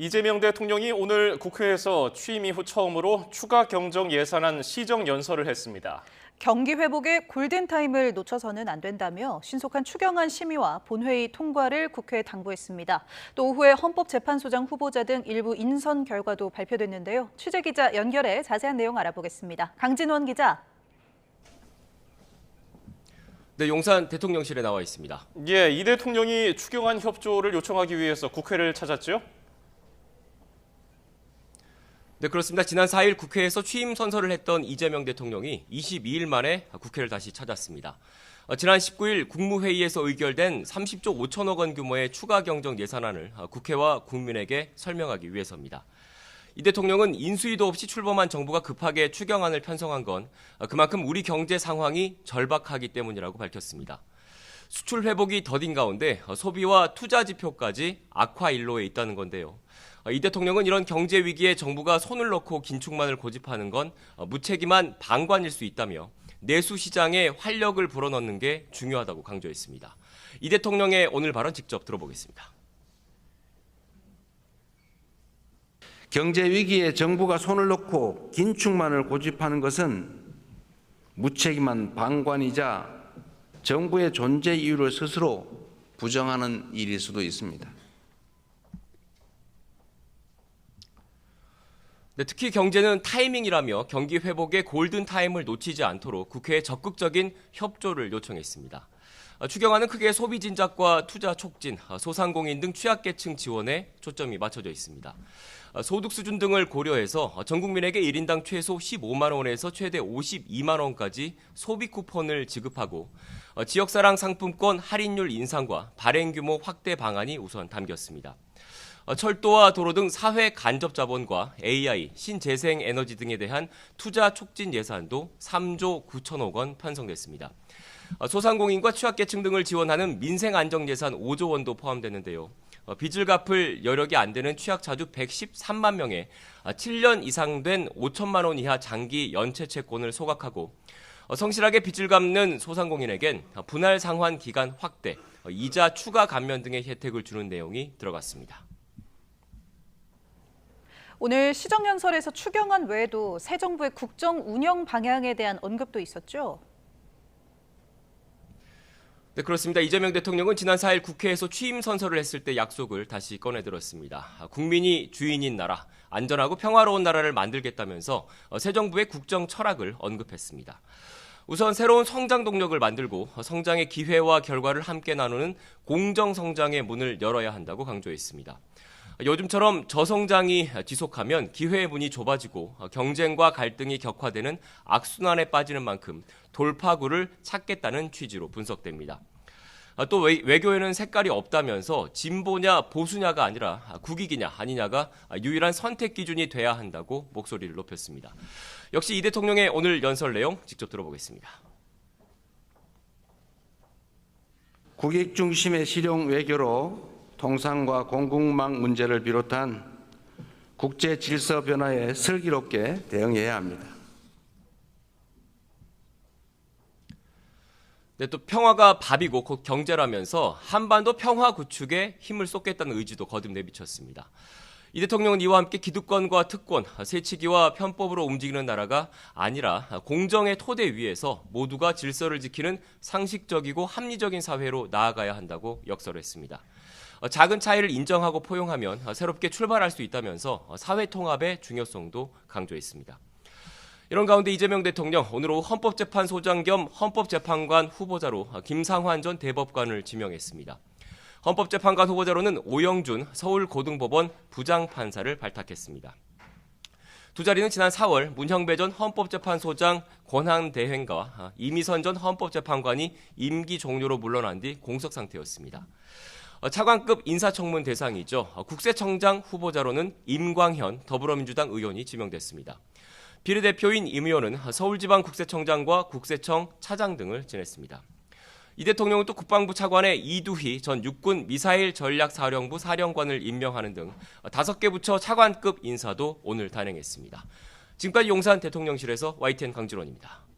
이재명 대통령이 오늘 국회에서 취임 이후 처음으로 추가 경정 예산안 시정 연설을 했습니다. 경기 회복의 골든타임을 놓쳐서는 안 된다며 신속한 추경안 심의와 본회의 통과를 국회에 당부했습니다. 또 오후에 헌법재판소장 후보자 등 일부 인선 결과도 발표됐는데요. 취재기자 연결해 자세한 내용 알아보겠습니다. 강진원 기자. 네, 용산 대통령실에 나와 있습니다. 예, 이 대통령이 추경안 협조를 요청하기 위해서 국회를 찾았죠? 네, 그렇습니다. 지난 4일 국회에서 취임 선서를 했던 이재명 대통령이 22일 만에 국회를 다시 찾았습니다. 지난 19일 국무회의에서 의결된 30조 5천억 원 규모의 추가 경정 예산안을 국회와 국민에게 설명하기 위해서입니다. 이 대통령은 인수위도 없이 출범한 정부가 급하게 추경안을 편성한 건 그만큼 우리 경제 상황이 절박하기 때문이라고 밝혔습니다. 수출 회복이 더딘 가운데 소비와 투자 지표까지 악화 일로에 있다는 건데요. 이 대통령은 이런 경제 위기에 정부가 손을 넣고 긴축만을 고집하는 건 무책임한 방관일 수 있다며 내수 시장에 활력을 불어넣는 게 중요하다고 강조했습니다. 이 대통령의 오늘 발언 직접 들어보겠습니다. 경제 위기에 정부가 손을 넣고 긴축만을 고집하는 것은 무책임한 방관이자 정부의 존재 이유를 스스로 부정하는 일일 수도 있습니다. 네, 특히 경제는 타이밍이라며 경기 회복의 골든타임을 놓치지 않도록 국회에 적극적인 협조를 요청했습니다. 추경안은 크게 소비 진작과 투자 촉진, 소상공인 등 취약계층 지원에 초점이 맞춰져 있습니다. 소득 수준 등을 고려해서 전 국민에게 1인당 최소 15만 원에서 최대 52만 원까지 소비 쿠폰을 지급하고 지역사랑 상품권 할인율 인상과 발행 규모 확대 방안이 우선 담겼습니다. 철도와 도로 등 사회 간접 자본과 AI, 신재생 에너지 등에 대한 투자 촉진 예산도 3조 9천억 원 편성됐습니다. 소상공인과 취약계층 등을 지원하는 민생 안정 예산 5조 원도 포함되는데요. 빚을 갚을 여력이 안 되는 취약자주 113만 명에 7년 이상 된 5천만 원 이하 장기 연체 채권을 소각하고 성실하게 빚을 갚는 소상공인에겐 분할 상환 기간 확대, 이자 추가 감면 등의 혜택을 주는 내용이 들어갔습니다. 오늘 시정연설에서 추경안 외에도 새 정부의 국정 운영 방향에 대한 언급도 있었죠? 네, 그렇습니다. 이재명 대통령은 지난 4일 국회에서 취임 선서를 했을 때 약속을 다시 꺼내들었습니다. 국민이 주인인 나라, 안전하고 평화로운 나라를 만들겠다면서 새 정부의 국정 철학을 언급했습니다. 우선 새로운 성장 동력을 만들고 성장의 기회와 결과를 함께 나누는 공정 성장의 문을 열어야 한다고 강조했습니다. 요즘처럼 저성장이 지속하면 기회의 문이 좁아지고 경쟁과 갈등이 격화되는 악순환에 빠지는 만큼 돌파구를 찾겠다는 취지로 분석됩니다. 또 외교에는 색깔이 없다면서 진보냐 보수냐가 아니라 국익이냐 아니냐가 유일한 선택 기준이 돼야 한다고 목소리를 높였습니다. 역시 이 대통령의 오늘 연설 내용 직접 들어보겠습니다. 국익 중심의 실용 외교로 통상과 공급망 문제를 비롯한 국제 질서 변화에 슬기롭게 대응해야 합니다. 네, 또 평화가 밥이고 곧 경제라면서 한반도 평화 구축에 힘을 쏟겠다는 의지도 거듭 내비쳤습니다. 이 대통령은 이와 함께 기득권과 특권, 세치기와 편법으로 움직이는 나라가 아니라 공정의 토대 위에서 모두가 질서를 지키는 상식적이고 합리적인 사회로 나아가야 한다고 역설했습니다. 작은 차이를 인정하고 포용하면 새롭게 출발할 수 있다면서 사회 통합의 중요성도 강조했습니다. 이런 가운데 이재명 대통령 오늘 오후 헌법재판소장 겸 헌법재판관 후보자로 김상환 전 대법관을 지명했습니다. 헌법재판관 후보자로는 오영준 서울고등법원 부장판사를 발탁했습니다. 두 자리는 지난 4월 문형배 전 헌법재판소장 권한대행과 이미선 전 헌법재판관이 임기 종료로 물러난 뒤 공석 상태였습니다. 차관급 인사청문 대상이죠. 국세청장 후보자로는 임광현 더불어민주당 의원이 지명됐습니다. 비례대표인 임 의원은 서울지방국세청장과 국세청 차장 등을 지냈습니다. 이 대통령은 또 국방부 차관에 이두희 전 육군 미사일 전략사령부 사령관을 임명하는 등 5개 부처 차관급 인사도 오늘 단행했습니다. 지금까지 용산 대통령실에서 YTN 강진원입니다.